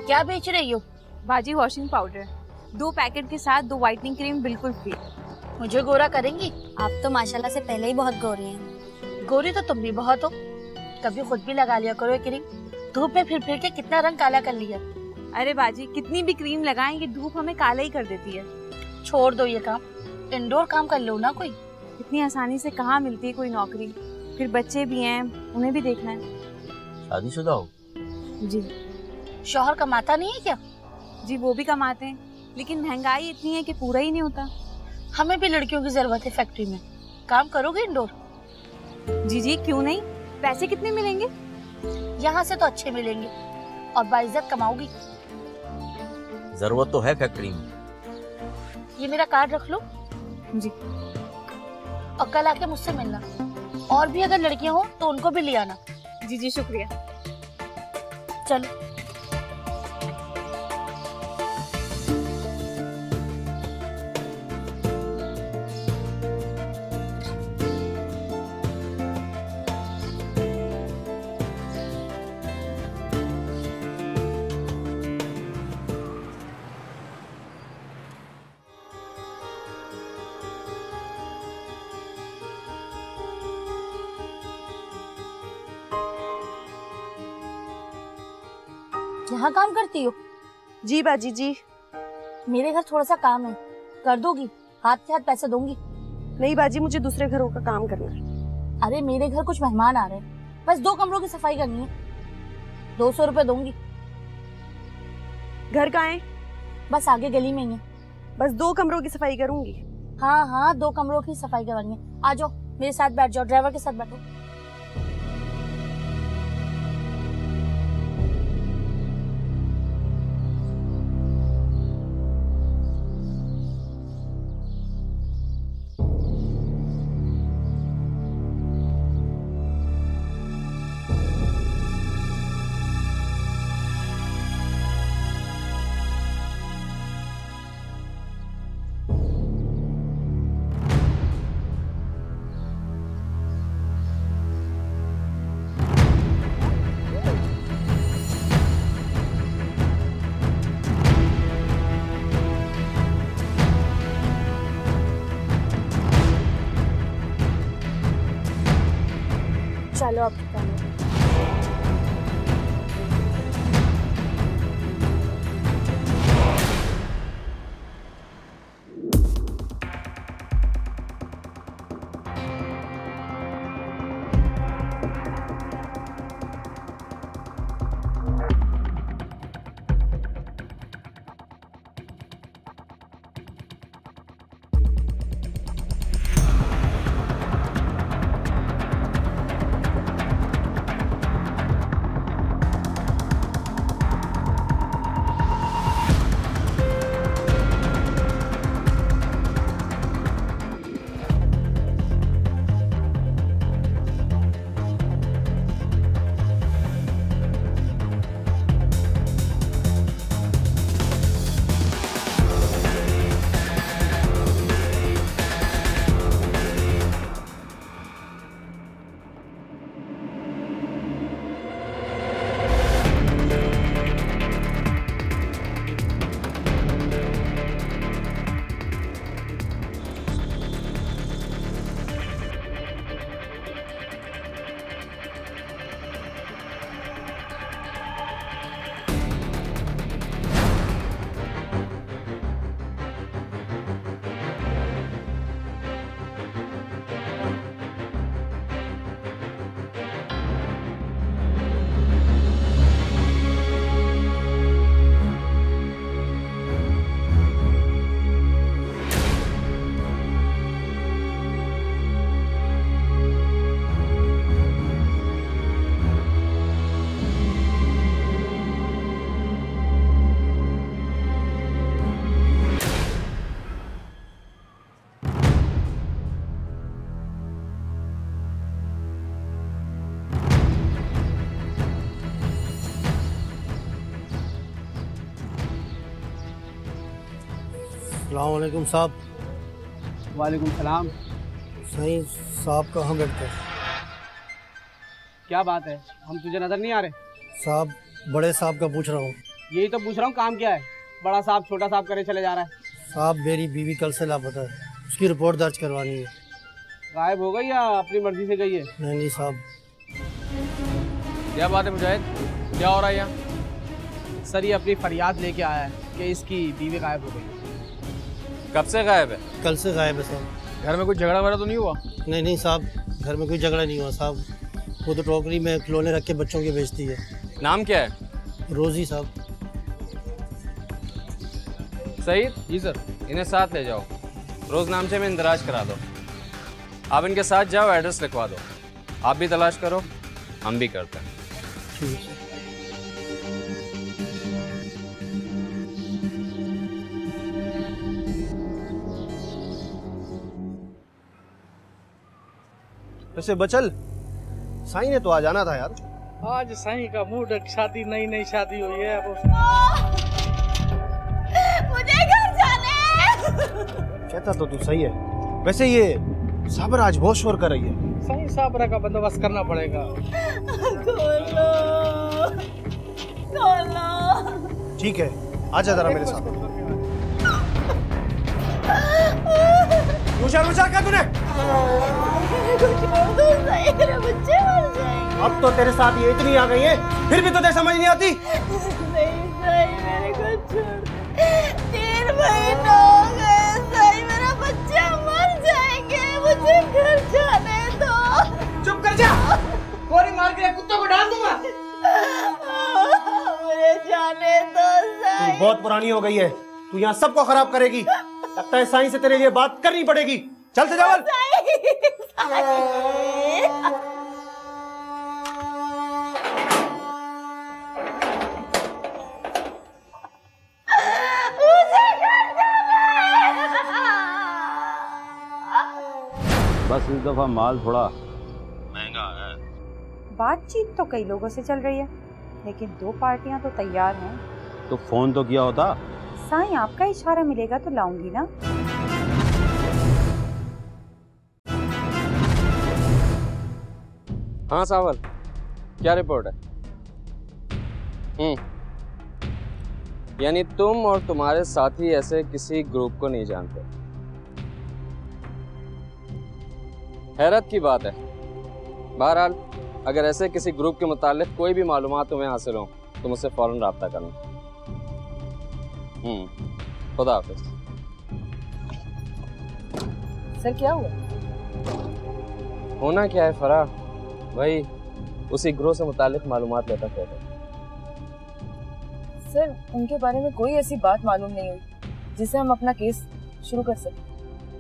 क्या बेच रही हो? बाजी वॉशिंग पाउडर 2 पैकेट के साथ 2 व्हाइटनिंग क्रीम बिल्कुल फ्री। मुझे गोरा करेंगी? आप तो माशाल्लाह से पहले ही बहुत गोरी हैं। गोरी तो तुम भी बहुत हो, कभी खुद भी लगा लिया करो ये क्रीम। धूप में फिर के कितना रंग काला कर लिया। अरे बाजी कितनी भी क्रीम लगाएं ये धूप हमें काला ही कर देती है। छोड़ दो ये काम, इंडोर काम कर लो ना कोई। इतनी आसानी से कहाँ मिलती है कोई नौकरी, फिर बच्चे भी हैं उन्हें भी देखना है। शादीशुदा हो? जी। शौहर कमाता नहीं है क्या? जी वो भी कमाते हैं, लेकिन महंगाई इतनी है कि पूरा ही नहीं होता। हमें भी लड़कियों की जरूरत है फैक्ट्री में, काम करोगे इंडोर? जी जी क्यों नहीं, पैसे कितने मिलेंगे? यहाँ से तो अच्छे मिलेंगे और बाइज्जत कमाओगी। जरूरत तो है फैक्ट्री में। ये मेरा कार्ड रख लो। जी। और कल आके मुझसे मिलना, और भी अगर लड़कियां हो तो उनको भी ले आना। जी जी शुक्रिया। चलो। यहाँ काम करती हो? जी बाजी जी। मेरे घर थोड़ा सा काम है, कर दोगी? हाथ के हाथ पैसे दूंगी। नहीं बाजी, मुझे दूसरे घरों का काम करना है। अरे मेरे घर कुछ मेहमान आ रहे हैं, बस 2 कमरों की सफाई करनी है। 200 रुपए दूंगी। घर कहाँ है? बस आगे गली में ही है। बस 2 कमरों की सफाई करूंगी। हाँ हाँ 2 कमरों की सफाई करवानी है। आ जाओ मेरे साथ बैठ जाओ, ड्राइवर के साथ बैठो। चलो अब अस्सलाम वालेकुम साहब। वालेकुम सलाम। सही साहब कहाँ बैठते हैं? क्या बात है, हम तुझे नजर नहीं आ रहे? साहब बड़े साहब का पूछ रहा हूँ। यही तो पूछ रहा हूँ, काम क्या है? बड़ा साहब छोटा साहब करे चले जा रहा है। साहब मेरी बीवी कल से लापता है, उसकी रिपोर्ट दर्ज करवानी है। गायब हो गई या अपनी मर्जी से गई है? नहीं साहब। क्या बात है मुजाहिद, क्या हो रहा है यहाँ? सर ये अपनी फरियाद लेके आया है कि इसकी बीवी गायब हो गई। कब से गायब है? कल से गायब है साहब। घर में कुछ झगड़ा वगैरह तो नहीं हुआ? नहीं साहब, घर में कोई झगड़ा नहीं हुआ साहब। वो तो टोकरी में खिलौने रख के बच्चों के बेचती है। नाम क्या है? रोजी साहब। सईद जी सर, इन्हें साथ ले जाओ, रोज नामचे में इंदराज करा दो। आप इनके साथ जाओ, एड्रेस लिखवा दो। आप भी तलाश करो, हम भी करते हैं। ठीक है। वैसे बचल, साईं ने तो आ जाना था यार। आज साईं का मूड, शादी नई शादी हुई है। मुझे घर जाने। कहता तो तू सही है। वैसे ये साबर आज बहुत शोर कर रही है। साईं साबरा का बंदोबस्त करना पड़ेगा। खोलो। ठीक है, आजा जरा मेरे साथ। मुझा क्या तूने? मेरे बच्चे मर जाएंगे। अब तो तेरे साथ ये इतनी आ गई है, फिर भी तुझे समझ नहीं आती? मेरे को छोड़। 3 महीने हो गए सही, मेरा बच्चा मर जाएंगे, मुझे घर जाने दो। चुप कर जा, गोली मार के कुत्तों को डाल दूंगा। मुझे जाने दो तू बहुत पुरानी हो गई है, तू यहाँ सबको खराब करेगी। लगता है साईं से तेरे लिए बात करनी पड़ेगी। चल तेजावल। बस इस दफा माल थोड़ा महंगा है। बातचीत तो कई लोगों से चल रही है, लेकिन 2 पार्टियां तो तैयार हैं। तो फोन तो किया होता। साईं आपका इशारा मिलेगा तो लाऊंगी ना। हाँ सावर, क्या रिपोर्ट है? यानी तुम और तुम्हारे साथी ऐसे किसी ग्रुप को नहीं जानते। हैरत की बात है। बहरहाल अगर ऐसे किसी ग्रुप के मुतालिक कोई भी मालूमात तुम्हें हासिल हो तो मुझसे फौरन राब्ता करना। खुदा हाफिज। सर क्या हुआ? होना क्या है फराह, भाई उसी ग्रोह से मुतालिक मालूमात लेता था। सर उनके बारे में कोई ऐसी बात मालूम नहीं हुई जिससे हम अपना केस शुरू कर सकें।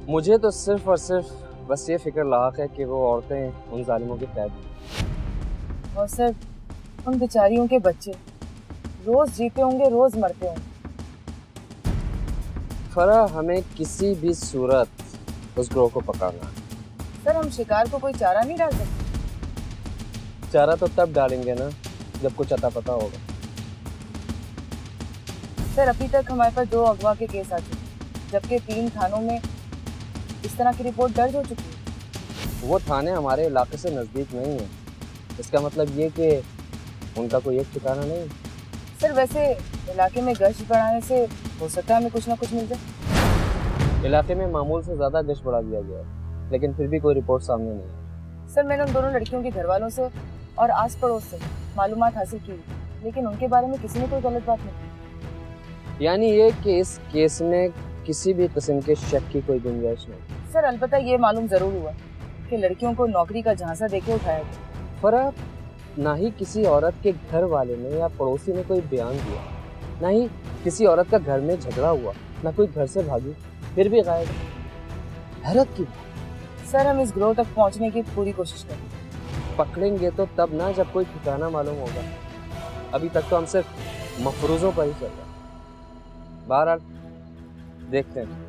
मुझे तो सिर्फ और सिर्फ बस ये फिक्र लाक है कि वो औरतें उन जालिमों की कैद। और सर उन बेचारियों के बच्चे रोज जीते होंगे, रोज मरते होंगे। फराह, हमें किसी भी सूरत उस ग्रोह को पकड़ना है। सर हम शिकार को कोई चारा नहीं डाल सकते? चारा तो तब डालेंगे ना जब कुछ अता पता होगा। सर अभी तक हमारे पास 2 अगवा के केस आ चुके, जबकि 3 थानों में इस तरह की रिपोर्ट दर्ज हो चुकी है। वो थाने हमारे इलाके से नजदीक नहीं है, इसका मतलब ये कि उनका कोई एक ठिकाना नहीं। सर वैसे इलाके में गश्त बढ़ाने से हो सकता है हमें कुछ ना कुछ मिल जाए। इलाके में मामूल से ज्यादा गश्त बढ़ा दिया गया है, लेकिन फिर भी कोई रिपोर्ट सामने नहीं है। सर मैंने उन दोनों लड़कियों के घर वालों से और आस पड़ोस से मालूमात हासिल की, लेकिन उनके बारे में किसी ने कोई गलत बात नहीं की। यानी ये कि इस केस में किसी भी किस्म के शक की कोई गुंजाइश नहीं। सर अलबत्ता ये मालूम जरूर हुआ कि लड़कियों को नौकरी का झांसा देके उठाया गया। फराह, ना ही किसी औरत के घर वाले ने या पड़ोसी ने कोई बयान दिया, ना ही किसी औरत का घर में झगड़ा हुआ, ना कोई घर से भागी, फिर भी गायब। हैरत की बात। सर हम इस ग्रोह तक पहुंचने की पूरी कोशिश करेंगे। पकड़ेंगे तो तब ना जब कोई ठिकाना मालूम होगा। अभी तक तो हम सिर्फ मफरूजों पर ही चल रहे हैं। बहरहाल देखते हैं।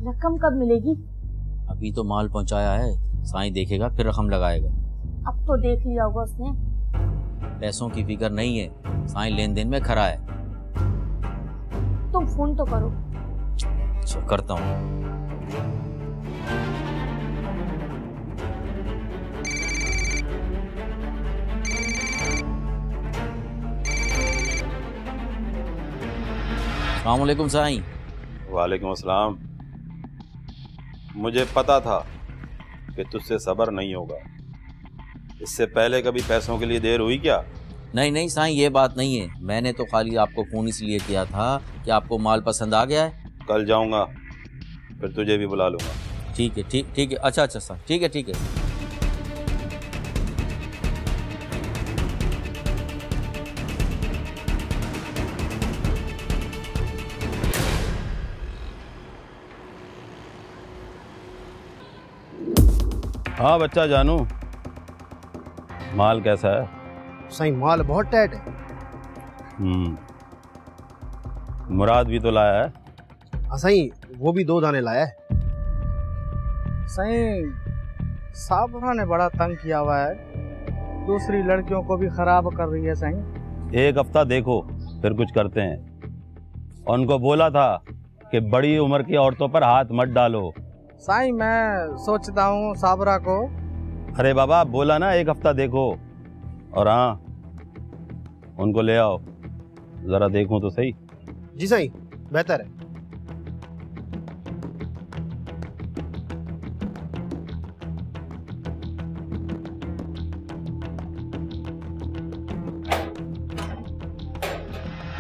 रकम कब मिलेगी? अभी तो माल पहुंचाया है, साईं देखेगा फिर रकम लगाएगा। अब तो देख लिया होगा उसने। पैसों की फिक्र नहीं है, साईं लेन देन में खरा है। तुम फोन तो करो। अच्छा करता हूँ। अस्सलाम वालेकुम साईं। वालेकुम अस्सलाम। मुझे पता था कि तुझसे सब्र नहीं होगा। इससे पहले कभी पैसों के लिए देर हुई क्या? नहीं नहीं साईं, ये बात नहीं है। मैंने तो खाली आपको फ़ोन इसलिए किया था कि आपको माल पसंद आ गया है। कल जाऊंगा, फिर तुझे भी बुला लूंगा। ठीक है, ठीक है। अच्छा साईं, ठीक है। हाँ बच्चा जानू, माल कैसा है? सही माल बहुत टाइट है। मुराद भी तो लाया है। हाँ सही, वो भी 2 दाने लाया है। सही साबरा ने बड़ा तंग किया हुआ है, दूसरी लड़कियों को भी खराब कर रही है। सही 1 हफ्ता देखो, फिर कुछ करते हैं। और उनको बोला था कि बड़ी उम्र की औरतों पर हाथ मत डालो। साईं मैं सोचता हूँ साबरा को। अरे बाबा बोला ना 1 हफ्ता देखो। और हाँ, उनको ले आओ, जरा देखूं तो सही। जी सही, बेहतर है।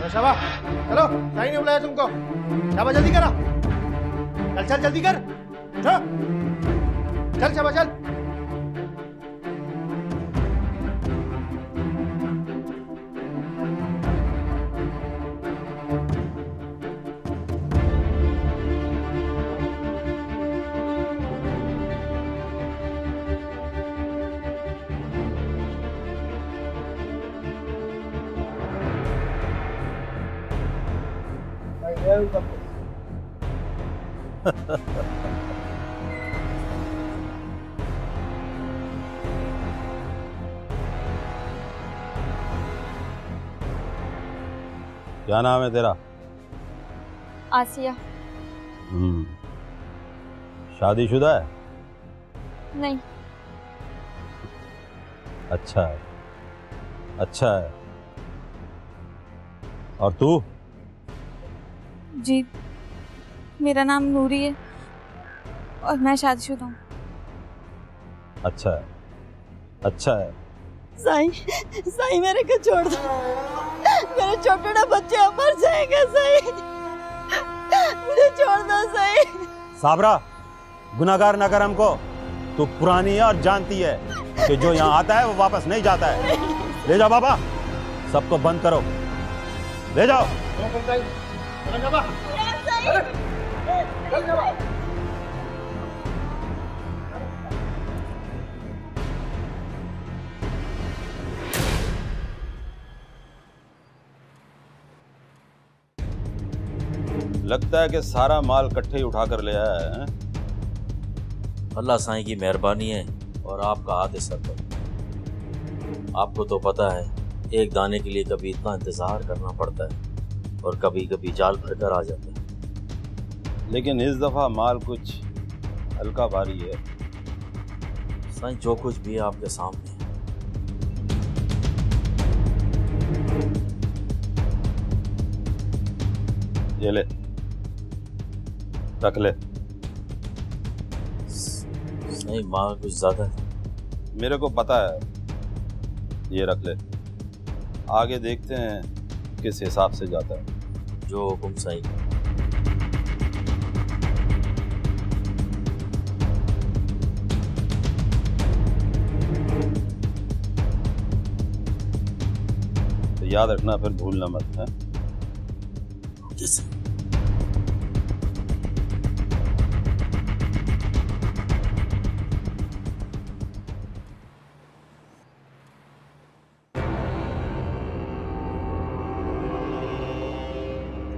शाबाश, चलो साईं ने बुलाया तुमको। शाबाश जल्दी करो, चल जल्दी कर। चल शाबाश चल। क्या नाम है तेरा? आसिया। शादीशुदा है? नहीं। अच्छा है। और तू? जी, मेरा नाम नूरी है और मैं शादीशुदा हूँ। अच्छा है। साईं मेरे को छोड़ दो, मेरे छोटे बच्चे मर जाएंगे। साईं मुझे छोड़ दो। साईं साबरा, गुनाहगार न कर हमको। तू पुरानी है और जानती है कि जो यहाँ आता है वो वापस नहीं जाता है। ले जाओ बाबा, सबको बंद करो, ले जाओ। लगता है कि सारा माल इकट्ठे ही उठा कर ले आया है। अल्लाह साईं की मेहरबानी है और आपका हाथ है सर पर। आपको तो पता है, एक दाने के लिए कभी इतना इंतजार करना पड़ता है और कभी कभी जाल भर कर आ जाता है। लेकिन इस दफा माल कुछ हल्का भारी है। साईं जो कुछ भी है आपके सामने है। ये ले, रख ले। नहीं माल कुछ ज्यादा है। मेरे को पता है, ये रख ले। आगे देखते हैं किस हिसाब से जाता है। जो हुकुम साईं। तो याद रखना, फिर भूलना मत है।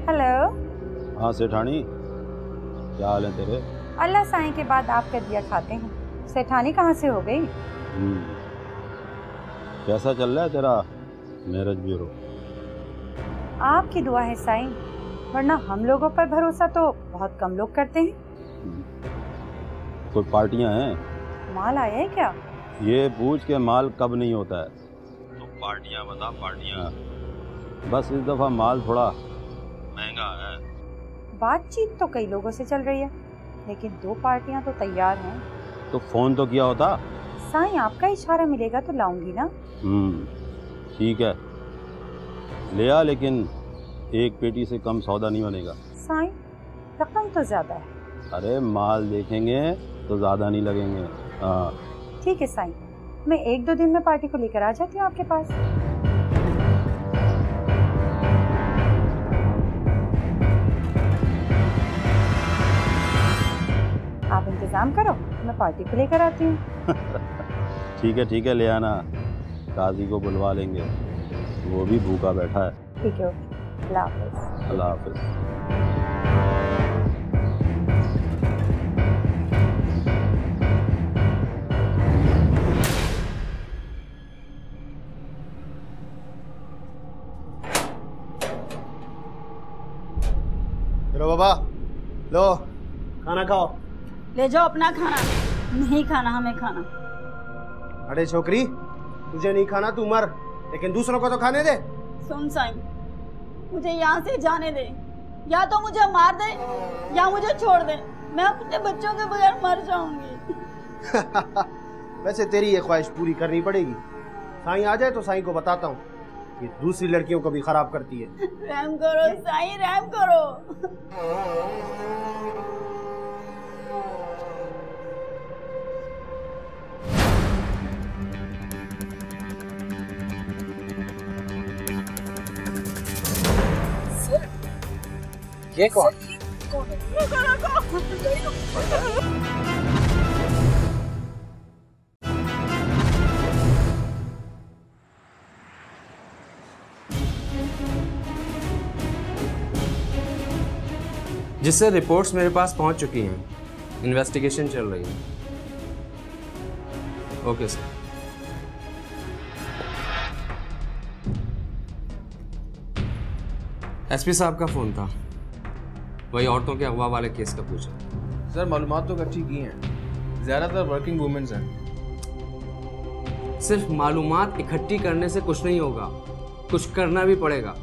हेलो। हाँ सेठानी, क्या हाल है तेरे? अल्लाह साईं के बाद आपका दिया खाते हैं। सेठानी कहाँ से हो गई? कैसा चल रहा है तेरा मैरिज ब्यूरो? आपकी दुआ है साईं, वरना हम लोगों पर भरोसा तो बहुत कम लोग करते हैं। कोई पार्टियां हैं? माल आया है क्या? ये पूछ के माल कब नहीं होता है। तो पार्टियां बता, पार्टियां। बस इस दफा माल थोड़ा महंगा है। बातचीत तो कई लोगों से चल रही है, लेकिन 2 पार्टियां तो तैयार हैं। तो फोन तो किया होता। साईं, आपका इशारा मिलेगा तो लाऊंगी ना। ठीक है, ले आ, लेकिन 1 पेटी से कम सौदा नहीं बनेगा। साईं, रकम तो ज्यादा है। अरे माल देखेंगे तो ज्यादा नहीं लगेंगे। हाँ ठीक है साईं, मैं 1-2 दिन में पार्टी को लेकर आ जाती हूँ आपके पास। आप इंतजाम करो, मैं पार्टी को लेकर आती हूँ। ठीक है, ले आना। काजी को बुलवा लेंगे, वो भी भूखा बैठा है। ठीक है, ओके, अल्लाह हाफिज। अल्लाह हाफिज। चलो बाबा, लो खाना खाओ। ले जाओ अपना खाना। नहीं खाना हमें खाना। अरे छोकरी, तुझे नहीं खाना तू मर, लेकिन दूसरों को तो खाने दे। सुन साईं, मुझे यहाँ से जाने दे। या तो मुझे मार दे या मुझे छोड़ दे। मैं अपने बच्चों के बगैर मर जाऊंगी। वैसे तेरी ये ख्वाहिश पूरी करनी पड़ेगी। साईं आ जाए तो साईं को बताता हूँ, ये दूसरी लड़कियों को भी खराब करती है। रहम करो साईं, रहम करो। ये कौन? जिससे रिपोर्ट्स मेरे पास पहुंच चुकी हैं, इन्वेस्टिगेशन चल रही है। Okay sir. एसपी साहब का फोन था, वही औरतों के अगवा वाले केस का पूछा। सर मालूमात तो इकट्ठी की हैं, ज़्यादातर वर्किंग वुमेन्स हैं। सिर्फ मालूमात इकट्ठी करने से कुछ नहीं होगा, कुछ करना भी पड़ेगा।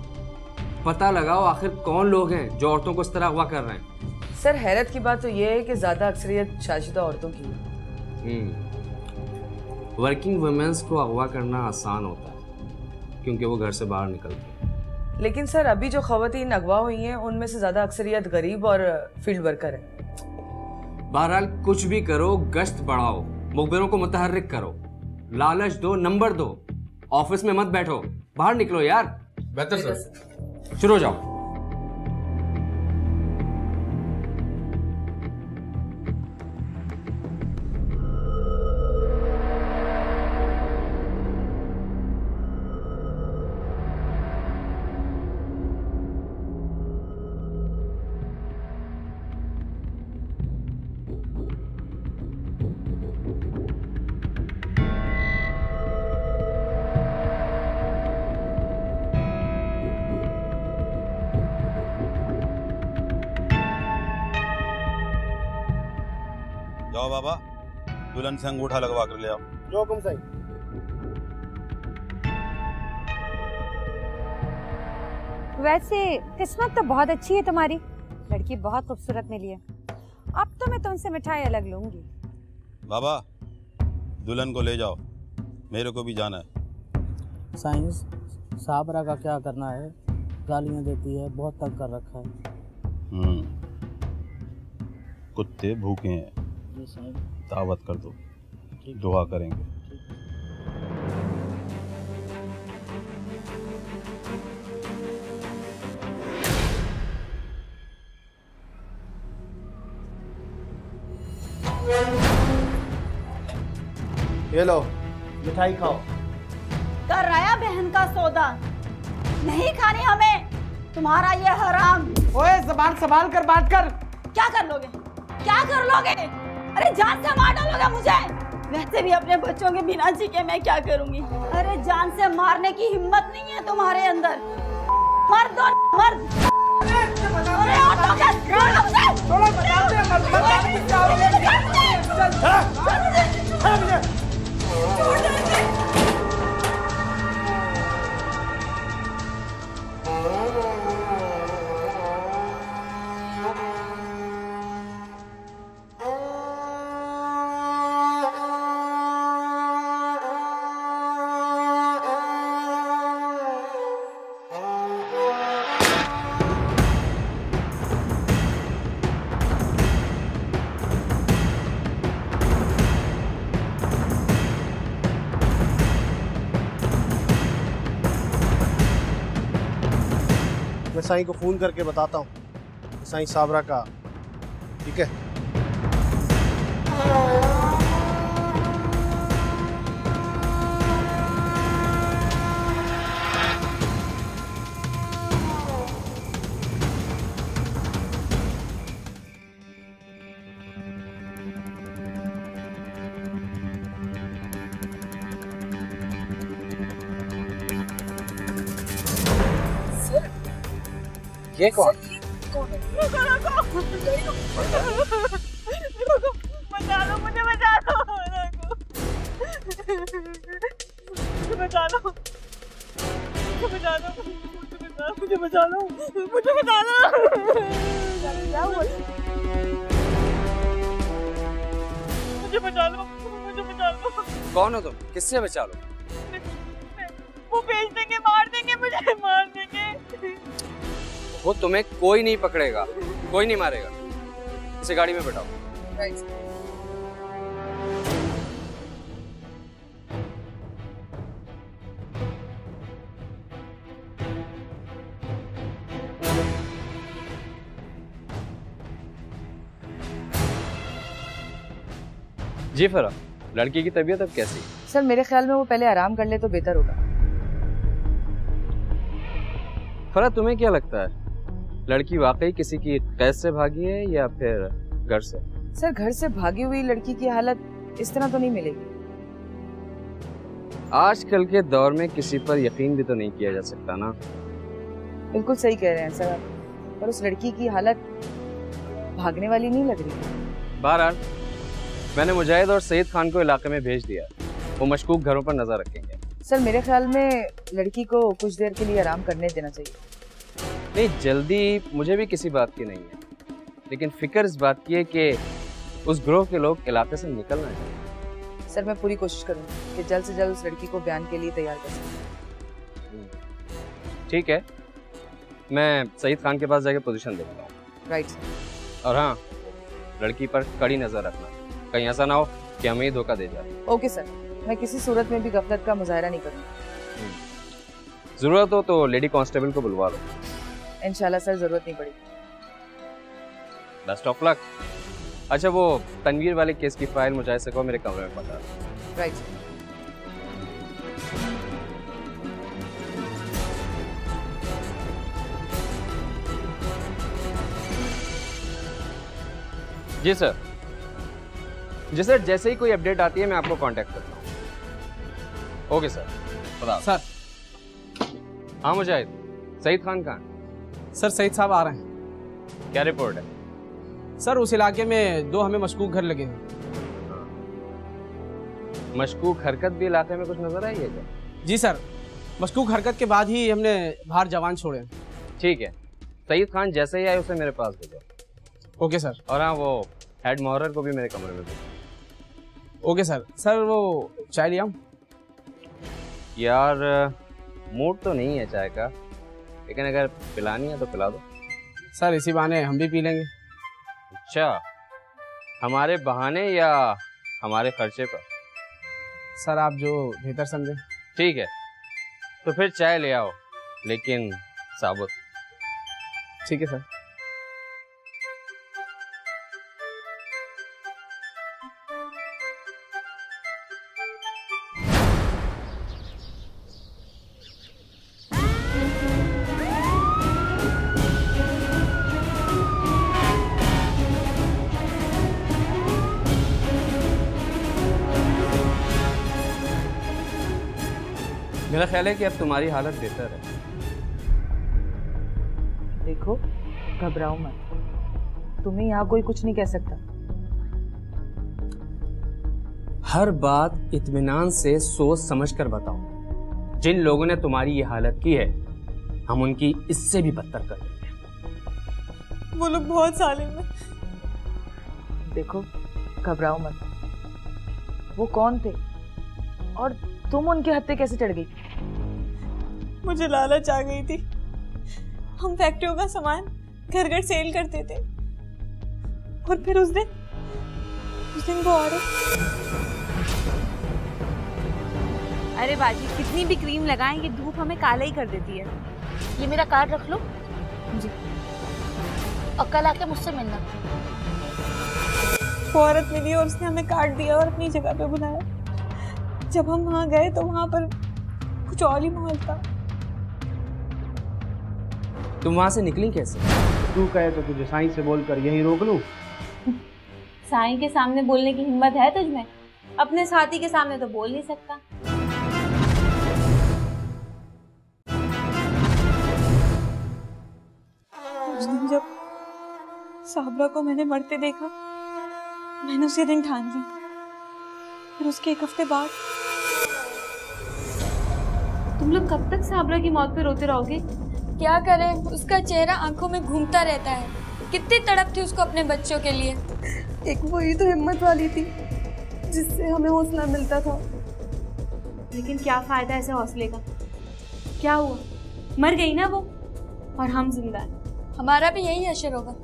पता लगाओ आखिर कौन लोग हैं जो औरतों को इस तरह अगवा कर रहे हैं। सर हैरत की बात तो ये है कि ज़्यादा अक्सरियत शादीशुदा औरतों की है। वर्किंग वुमेन्स को अगवा करना आसान होता है क्योंकि वो घर से बाहर निकलती हैं। लेकिन सर अभी जो खवातीन अगवा हुई हैं उनमें से ज़्यादा अक्सरियत गरीब और फील्ड वर्कर है। बहरहाल कुछ भी करो, गश्त बढ़ाओ, मुखबिरों को मुतहर्रिक करो, लालच दो, नंबर दो, ऑफिस में मत बैठो, बाहर निकलो यार। बेहतर सर। शुरू हो जाओ। जाओ बाबा, दुल्हन से अंगूठा लगवा कर ले आओ। जो हुकुम साईं। वैसे किस्मत तो बहुत अच्छी है तुम्हारी, लड़की बहुत खूबसूरत मिली है। अब तो मैं तुमसे मिठाई अलग लूंगी। बाबा, दुल्हन को ले जाओ, मेरे को भी जाना है। साइंस साबरा का क्या करना है, गालियां देती है, बहुत तंग कर रखा है। कुत्ते भूखे हैं, दावत कर दो, दुआ करेंगे। ये लो मिठाई खाओ। कर रहा बहन का सौदा, नहीं खानी हमें तुम्हारा ये हराम। ओए ज़बान संभाल कर बात कर। क्या कर लोगे, क्या कर लोगे? अरे जान से मार डालोगे मुझे। वैसे भी अपने बच्चों के बिना जी के मैं क्या करूंगी। अरे जान से मारने की हिम्मत नहीं है तुम्हारे अंदर। मर दो, मर। अरे साईं को फ़ोन करके बताता हूँ, साईं साबरा का। ठीक है। ये कौन? बचा लो मुझे, बचा लो, मुझे बचा लो, मुझे बचा लो, मुझे बचा लो, मुझे बचा लो। मुझे बचा लो, मुझे बचा लो। कौन हो तुम? किससे बचा लो? वो बेच देंगे, मार देंगे, मुझे मार देंगे। वो तुम्हें कोई नहीं पकड़ेगा, कोई नहीं मारेगा। इसे गाड़ी में बैठाओ। जी फरा, लड़की की तबीयत अब कैसी? सर मेरे ख्याल में वो पहले आराम कर ले तो बेहतर होगा। फरा, तुम्हें क्या लगता है, लड़की वाकई किसी की कैद से भागी है या फिर घर से? सर घर से भागी हुई लड़की की हालत इस तरह तो नहीं मिलेगी। आजकल के दौर में किसी पर यकीन भी तो नहीं किया जा सकता ना। बिल्कुल सही कह रहे हैं सर, पर उस लड़की की हालत भागने वाली नहीं लग रही। बहरहाल मैंने मुजाहिद और सईद खान को इलाके में भेज दिया, वो मशकूक घरों पर नजर रखेंगे। सर मेरे ख्याल में लड़की को कुछ देर के लिए आराम करने देना चाहिए। नहीं, जल्दी मुझे भी किसी बात की नहीं है, लेकिन फिक्र इस बात की है कि उस ग्रोह के लोग इलाके से निकलना है। सर मैं पूरी कोशिश करूंगी कि जल्द से जल्द उस लड़की को बयान के लिए तैयार कर सकूं। ठीक है, मैं सईद खान के पास जाके पोजीशन देखता हूँ। राइट। और हाँ, लड़की पर कड़ी नजर रखना, कहीं ऐसा ना हो कि हमें ही धोखा दे जाए। ओके सर, मैं किसी सूरत में भी गफलत का मुजाहरा नहीं करूँगा। जरूरत हो तो लेडी कांस्टेबल को बुलवा लो। इंशाल्लाह सर, जरूरत नहीं पड़ेगी। Best of luck. अच्छा, वो तनवीर वाले केस की फाइल मुझे से कहो मेरे कमरे में पता। राइट। जी सर। जी सर, जैसे ही कोई अपडेट आती है मैं आपको कांटेक्ट करता हूँ। ओके सर, खुदा। सर। हाँ मुजाहिद, सईद खान कहाँ? सर सईद साहब आ रहे हैं। क्या रिपोर्ट है? सर उस इलाके में 2 हमें मशकूक घर लगे हैं। मशकूक हरकत भी इलाके में कुछ नजर आई है क्या? जी सर, मशकूक हरकत के बाद ही हमने बाहर जवान छोड़े। ठीक है, सईद खान जैसे ही आए उसे मेरे पास भेजो। Okay sir. और हाँ, वो हेड मोहर्रर को भी मेरे कमरे में भेजो। Okay sir. सर वो चाय लिया? यार मूड तो नहीं है चाय का, लेकिन अगर पिलानी है तो पिला दो। सर इसी बहाने हम भी पी लेंगे। अच्छा, हमारे बहाने या हमारे खर्चे पर? सर आप जो बेहतर समझे। ठीक है, तो फिर चाय ले आओ, लेकिन साबुत। ठीक है सर। मेरा ख्याल है कि अब तुम्हारी हालत बेहतर है। देखो, घबराओ मत, तुम्हें यहाँ कोई कुछ नहीं कह सकता। हर बात इत्मीनान से सोच समझ कर बताओ। जिन लोगों ने तुम्हारी ये हालत की है, हम उनकी इससे भी बदतर कर देंगे। वो लोग बहुत जालिम हैं। देखो, घबराओ मत। वो कौन थे और तुम उनके हत्थे कैसे चढ़ गई? मुझे लालच आ गई थी। हम फैक्ट्रियों का सामान घर घर सेल करते थे, और फिर उस दिन वो औरत। अरे बाजी, कितनी भी क्रीम लगाएं ये धूप हमें काला ही कर देती है। ये मेरा कार्ड रख लो। जी। और कल आके मुझसे मिलना। वो औरत मिली और उसने हमें काट दिया और अपनी जगह पे बुलाया। जब हम वहां गए तो वहां पर कुछ और ही माहौल था। तुम वहां से निकली कैसे? तू कहे तो तुझे साईं से बोलकर यहीं रोक लूं? साईं के सामने बोलने की हिम्मत है तुझमें? अपने साथी के सामने तो बोल नहीं सकता। उस दिन जब साबरा को मैंने मरते देखा, मैंने उसी दिन ठान ली। फिर उसके एक हफ्ते बाद। तुम लोग कब तक साबरा की मौत पे रोते रहोगे? क्या करें, उसका चेहरा आंखों में घूमता रहता है। कितनी तड़प थी उसको अपने बच्चों के लिए। एक वही तो हिम्मत वाली थी जिससे हमें हौसला मिलता था। लेकिन क्या फायदा ऐसे हौसले का? क्या हुआ? मर गई ना वो, और हम जिंदा हैं। हमारा भी यही असर होगा।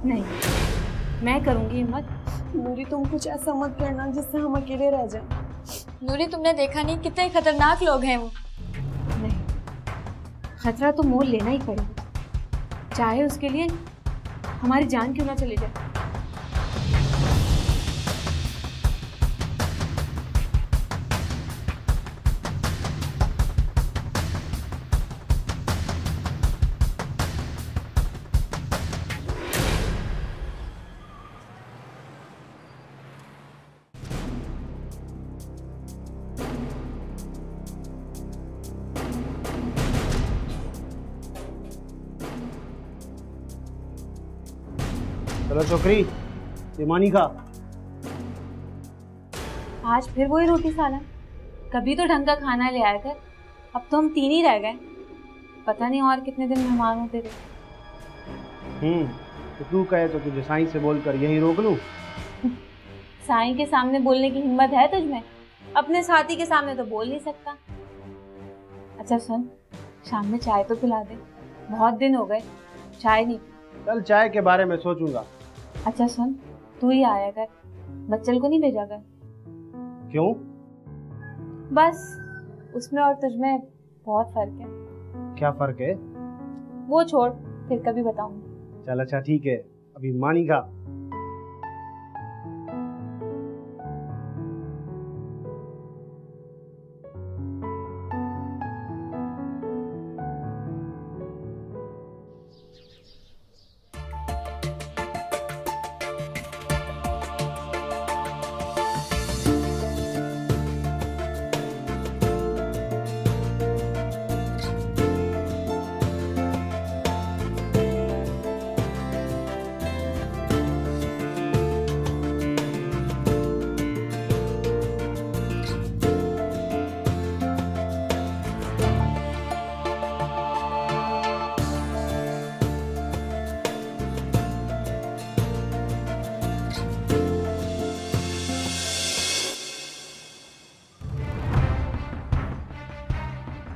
नहीं, मैं करूंगी हिम्मत। नूरी, तुम कुछ ऐसा मत करना जिससे हम अकेले रह जाएं। नूरी, तुमने देखा नहीं कितने खतरनाक लोग हैं वो। नहीं, खतरा तो मोल लेना ही पड़ेगा, चाहे उसके लिए हमारी जान क्यों ना चली जाए। चलो छोकरी, ये मानी खा। आज फिर वही रोटी सालन। कभी तो ढंग का खाना ले आया कर। अब तो हम 3 ही रह गए। पता नहीं और कितने दिन मेहमान होते रहे। तो तू कहे तो तुझे साईं से बोलकर यहीं रोक लूं? साईं के सामने बोलने की हिम्मत है तुझमें? अपने साथी के सामने तो बोल नहीं सकता। अच्छा सुन, शाम में चाय तो पिला दे। बहुत दिन हो गए चाय नहीं पी। कल चाय के बारे में सोचूंगा। अच्छा सुन, तू ही आया कर, बच्चल को नहीं भेजा कर। क्यों? बस उसमें और तुझमें बहुत फर्क है। क्या फर्क है? वो छोड़, फिर कभी बताऊंगी। चल अच्छा ठीक है, अभी मानी खा।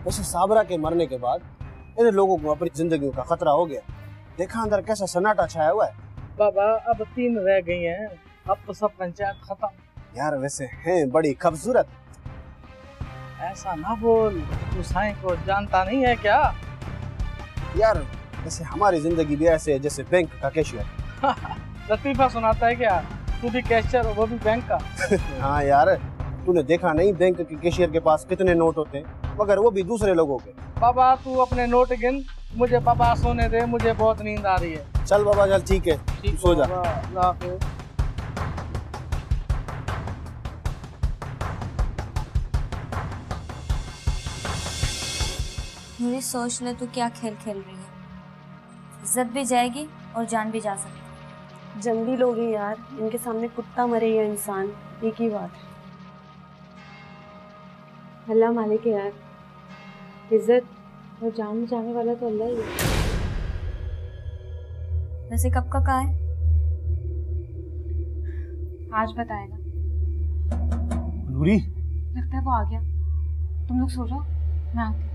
वैसे साबरा के मरने के बाद इन लोगों को अपनी जिंदगियों का खतरा हो गया। देखा अंदर कैसा सन्नाटा छाया हुआ है। बाबा अब 3 रह गई हैं, अब तो सब पंचायत खत्म। यार वैसे हैं बड़ी खूबसूरत। ऐसा ना बोल, तू साईं को जानता नहीं है क्या? यार वैसे हमारी जिंदगी भी ऐसे है जैसे बैंक का कैशियर। लतीफा सुनाता है क्या? तू भी कैशियर और वो भी बैंक का। हाँ यार, तूने देखा नहीं बैंक के कैशियर के पास कितने नोट होते हैं, मगर वो भी दूसरे लोगों के। बाबा तू अपने नोट गिन, मुझे बाबा सोने दे, मुझे बहुत नींद आ रही है। चल बाबा चल, ठीक है, सो जा। नूरी, सोच ले तू क्या खेल खेल रही है। इज्जत भी जाएगी और जान भी जा सकती। जंगली लोग हैं यार, इनके सामने कुत्ता मरे या इंसान एक ही बात है। अल्लाह मालिक है यार, इज्जत और जान में जाने वाला तो अल्लाह ही है। वैसे कब का कहा है? आज बताएगा। नूरी, लगता है वो आ गया। तुम लोग सो जाओ, मैं आती हूँ।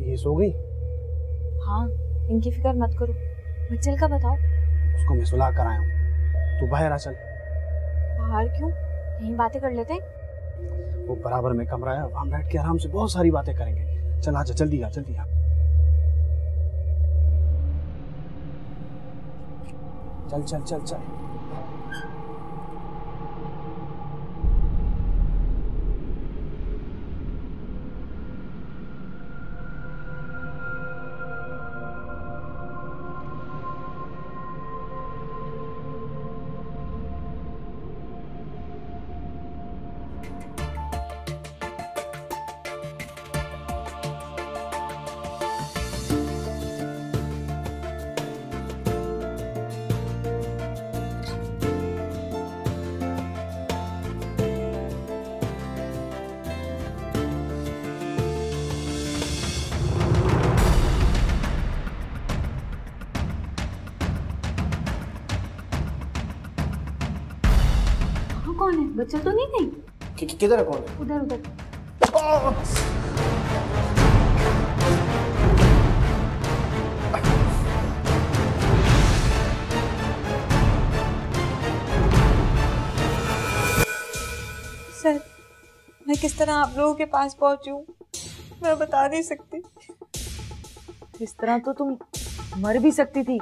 ये सो गई? हाँ, इनकी फिक्र मत करो। बच्चल का बताओ। उसको मैं सुला कर आया हूँ, तू बाहर आ चल। बाहर क्यों? यहीं बातें कर लेते हैं। वो बराबर में कमरा है, वहां बैठ के आराम से बहुत सारी बातें करेंगे। चल आजा, जल्दी आ जल्दी आ। चल चल चल चल। कौन है? बच्चा तो नहीं कहीं? किधर है? कौन है? उधर उधर। सर, मैं किस तरह आप लोगों के पास पहुंची हूँ मैं बता नहीं सकती। इस तरह तो तुम मर भी सकती थी,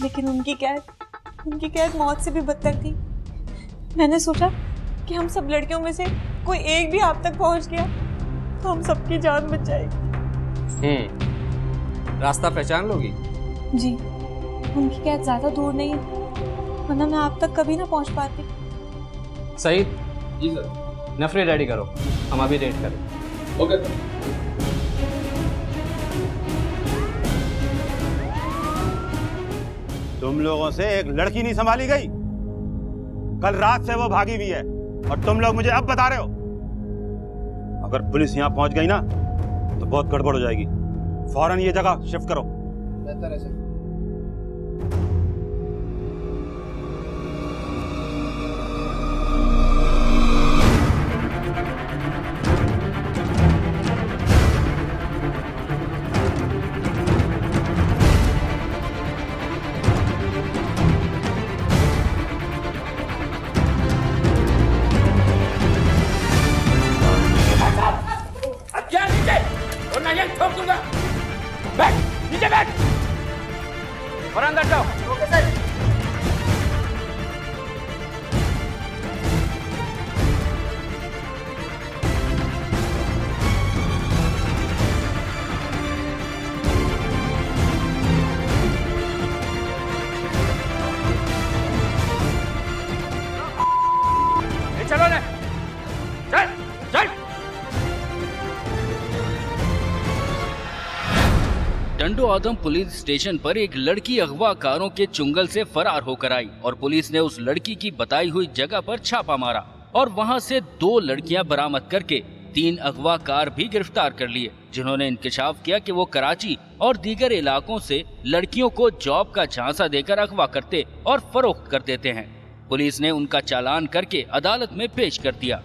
लेकिन उनकी कैद मौत से भी बदतर थी। मैंने सोचा कि हम सब लड़कियों में से कोई एक भी आप तक पहुंच गया तो हम सबकी जान बच जाएगी। रास्ता पहचान लोगी? जी, उनकी कैद ज्यादा दूर नहीं है, वरना मैं आप तक कभी ना पहुंच पाती। सईद। जी सर। नफरी रेडी करो, हम अभी रेड करें। Okay sir. तुम लोगों से एक लड़की नहीं संभाली गई। कल रात से वो भागी हुई है और तुम लोग मुझे अब बता रहे हो। अगर पुलिस यहाँ पहुंच गई ना तो बहुत गड़बड़ हो जाएगी। फौरन ये जगह शिफ्ट करो। बेहतर है सर। और अंदर जाओ। Okay sir. चलो ने, चल चल। डंडो आदम पुलिस स्टेशन पर एक लड़की अगवाकारों के चुंगल से फरार होकर आई और पुलिस ने उस लड़की की बताई हुई जगह पर छापा मारा और वहां से 2 लड़कियां बरामद करके 3 अगवाकार भी गिरफ्तार कर लिए, जिन्होंने इंकशाफ किया कि वो कराची और दीगर इलाकों से लड़कियों को जॉब का झांसा देकर अगवा करते और फरोख्त कर देते हैं। पुलिस ने उनका चालान करके अदालत में पेश कर दिया।